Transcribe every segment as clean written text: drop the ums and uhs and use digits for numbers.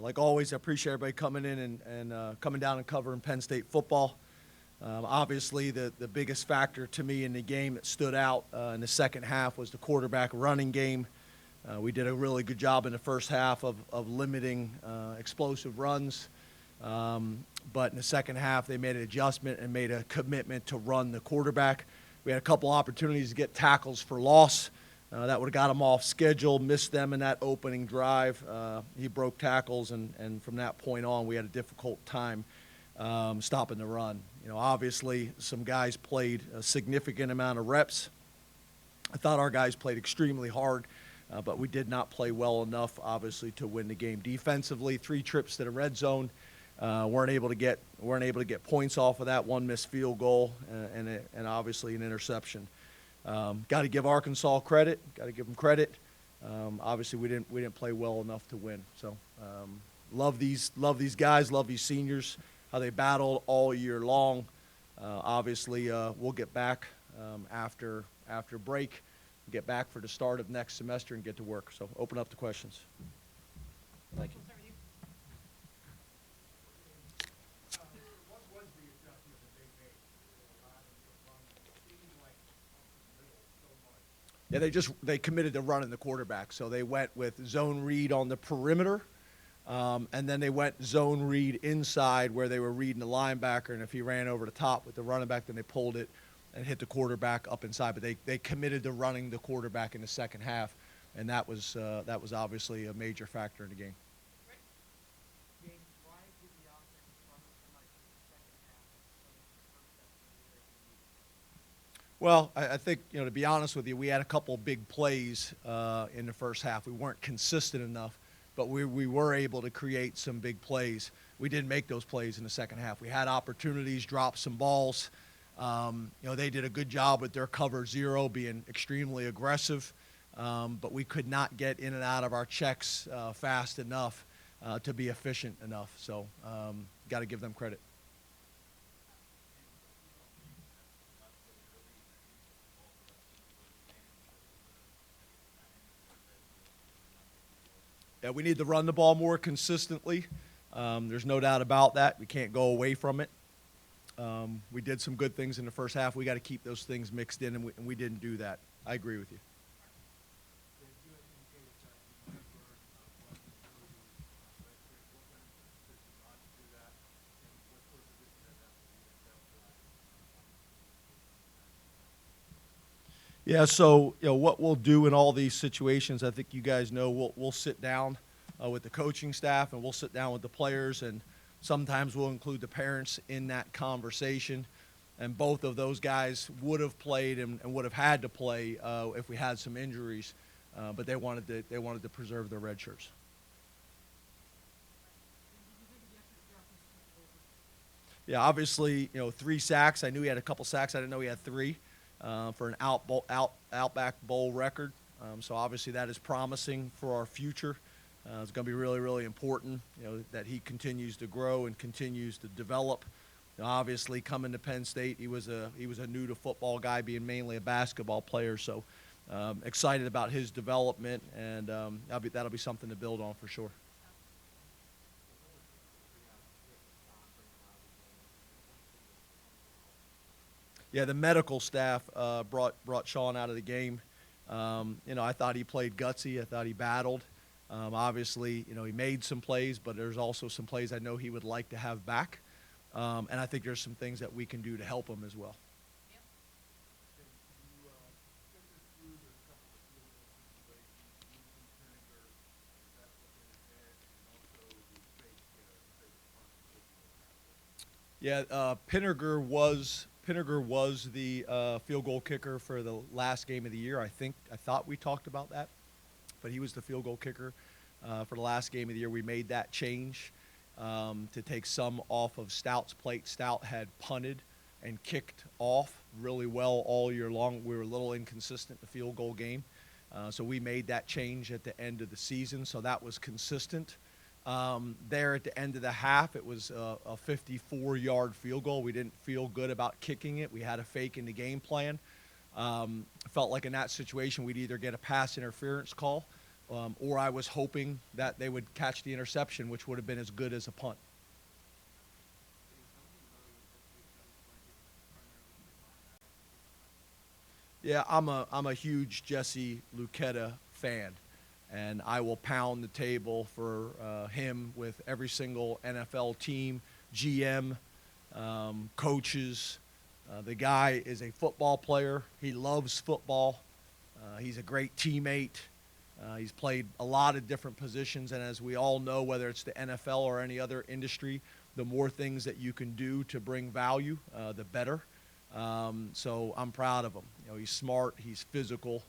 Like always, I appreciate everybody coming in and coming down and covering Penn State football. Obviously, the biggest factor to me in the game that stood out in the second half was the quarterback running game. We did a really good job in the first half of limiting explosive runs. But in the second half, they made an adjustment and made a commitment to run the quarterback. We had a couple opportunities to get tackles for loss. That would have got him off schedule, missed them in that opening drive. He broke tackles, and from that point on, we had a difficult time stopping the run. Obviously, some guys played a significant amount of reps. I thought our guys played extremely hard, but we did not play well enough, obviously, to win the game. Defensively, 3 trips to the red zone. Weren't able to get points off of that. 1 missed field goal and obviously an interception. Got to give Arkansas credit. Got to give them credit. Obviously, we didn't play well enough to win. So love these guys. Love these seniors. How they battled all year long. Obviously, we'll get back after break. Get back for the start of next semester and get to work. So open up to questions. Thank you. Yeah, they committed to running the quarterback. So they went with zone read on the perimeter, and then they went zone read inside where they were reading the linebacker. And if he ran over the top with the running back, then they pulled it and hit the quarterback up inside. But they committed to running the quarterback in the second half, and that was obviously a major factor in the game. Well, I think, to be honest with you, we had a couple of big plays in the first half. We weren't consistent enough, but we were able to create some big plays. We didn't make those plays in the second half. We had opportunities, dropped some balls. They did a good job with their cover zero, being extremely aggressive, but we could not get in and out of our checks fast enough to be efficient enough. So got to give them credit. Yeah, we need to run the ball more consistently. There's no doubt about that. We can't go away from it. We did some good things in the first half. We got to keep those things mixed in, and we didn't do that. I agree with you. Yeah, so what we'll do in all these situations, I think you guys know, we'll sit down with the coaching staff and we'll sit down with the players, and sometimes we'll include the parents in that conversation. And both of those guys would have played and would have had to play if we had some injuries, but they wanted to preserve their red shirts. Yeah, obviously, 3 sacks. I knew he had a couple sacks. I didn't know he had 3. For an Outback Bowl record. So obviously that is promising for our future. It's going to be really, really important, that he continues to grow and continues to develop. Obviously, coming to Penn State, he was a new to football guy, being mainly a basketball player. So excited about his development, and that'll be something to build on for sure. Yeah, the medical staff brought Sean out of the game. I thought he played gutsy. I thought he battled. Obviously, he made some plays, but there's also some plays I know he would like to have back. And I think there's some things that we can do to help him as well. Yeah, Pinniger was the field goal kicker for the last game of the year. I thought we talked about that, but he was the field goal kicker for the last game of the year. We made that change to take some off of Stout's plate. Stout had punted and kicked off really well all year long. We were a little inconsistent in the field goal game, so we made that change at the end of the season. So that was consistent. There at the end of the half, it was a 54-yard field goal. We didn't feel good about kicking it. We had a fake in the game plan. Felt like in that situation we'd either get a pass interference call or I was hoping that they would catch the interception, which would have been as good as a punt. Yeah, I'm a huge Jesse Luketa fan, and I will pound the table for him with every single NFL team, GM, coaches. The guy is a football player. He loves football. He's a great teammate. He's played a lot of different positions, and as we all know, whether it's the NFL or any other industry, the more things that you can do to bring value, the better. So I'm proud of him. He's smart, he's physical,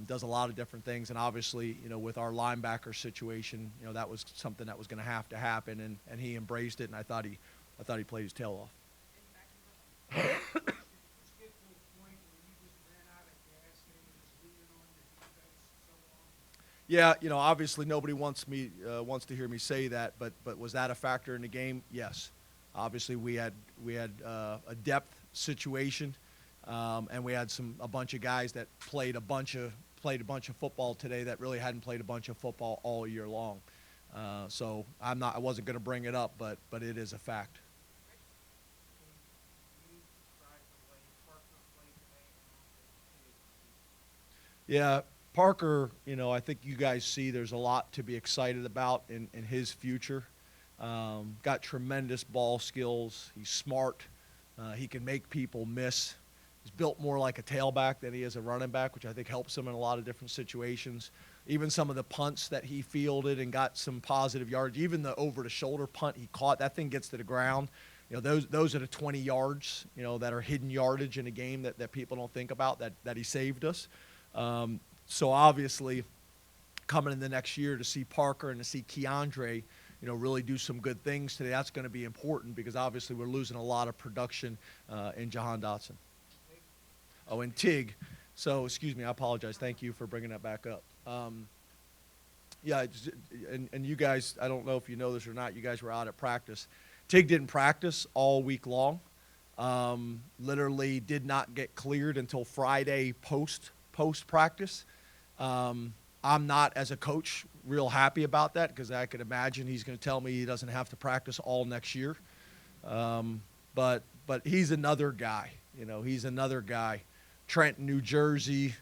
does a lot of different things, and obviously, with our linebacker situation, that was something that was going to happen, and he embraced it, and I thought he played his tail off. Yeah, obviously nobody wants to hear me say that, but was that a factor in the game? Yes. Obviously we had a depth situation, and we had a bunch of guys that played a bunch of football today that really hadn't played a bunch of football all year long. So I wasn't going to bring it up, but it is a fact. Yeah, Parker, I think you guys see there's a lot to be excited about in his future. Got tremendous ball skills. He's smart. He can make people miss. He's built more like a tailback than he is a running back, which I think helps him in a lot of different situations. Even some of the punts that he fielded and got some positive yards, even the over-the-shoulder punt he caught, that thing gets to the ground. Those are the 20 yards, that are hidden yardage in a game that people don't think about, that he saved us. So obviously, coming in the next year to see Parker and to see Keandre, really do some good things today, that's going to be important because obviously we're losing a lot of production in Jahan Dotson. Oh, and Tig. So, excuse me, I apologize. Thank you for bringing that back up. Yeah, and you guys, I don't know if you know this or not, you guys were out at practice. Tig didn't practice all week long. Literally did not get cleared until Friday post practice. I'm not, as a coach, real happy about that because I could imagine he's going to tell me he doesn't have to practice all next year. But he's another guy. He's another guy. Trenton, New Jersey,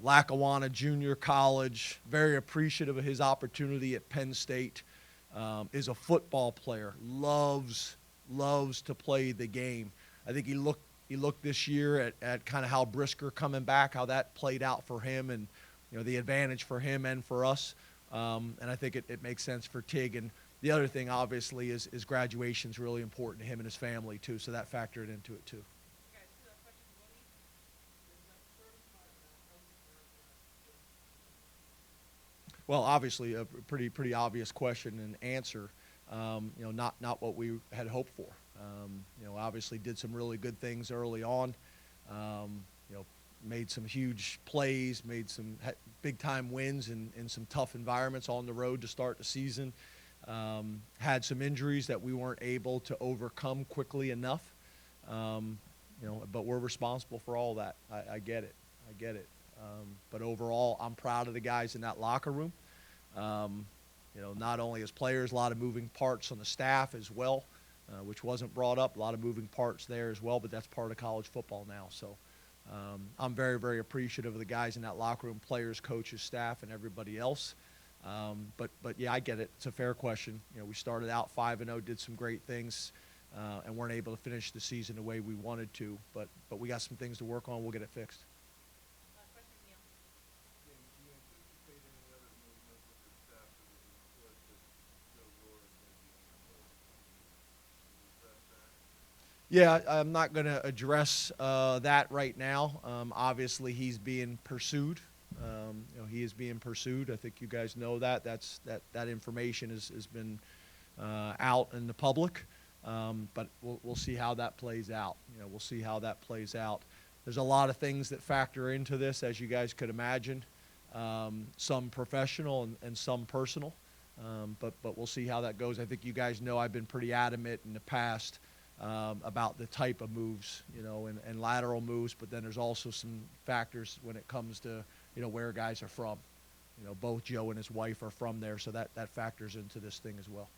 Lackawanna Junior College, very appreciative of his opportunity at Penn State. Is a football player, loves to play the game. I think he looked this year at kind of how Brisker coming back, how that played out for him, and the advantage for him and for us. And I think it makes sense for Tig. And the other thing, obviously, is graduation is really important to him and his family too. So that factored into it too. Well, obviously, a pretty obvious question and answer. Not what we had hoped for. Obviously did some really good things early on. Made some huge plays, made some big-time wins in some tough environments on the road to start the season. Had some injuries that we weren't able to overcome quickly enough. But we're responsible for all that. I get it. But overall, I'm proud of the guys in that locker room. Not only as players, a lot of moving parts on the staff as well, which wasn't brought up. A lot of moving parts there as well, but that's part of college football now. So I'm very, very appreciative of the guys in that locker room, players, coaches, staff, and everybody else. But yeah, I get it. It's a fair question. We started out 5-0, did some great things, and weren't able to finish the season the way we wanted to. But we got some things to work on. We'll get it fixed. Yeah, I'm not going to address that right now. Obviously, he's being pursued. He is being pursued. I think you guys know that. That information has been out in the public. But we'll see how that plays out. We'll see how that plays out. There's a lot of things that factor into this, as you guys could imagine. Some professional and some personal. But we'll see how that goes. I think you guys know I've been pretty adamant in the past about the type of moves, and lateral moves, but then there's also some factors when it comes to, where guys are from. both Joe and his wife are from there, so that factors into this thing as well.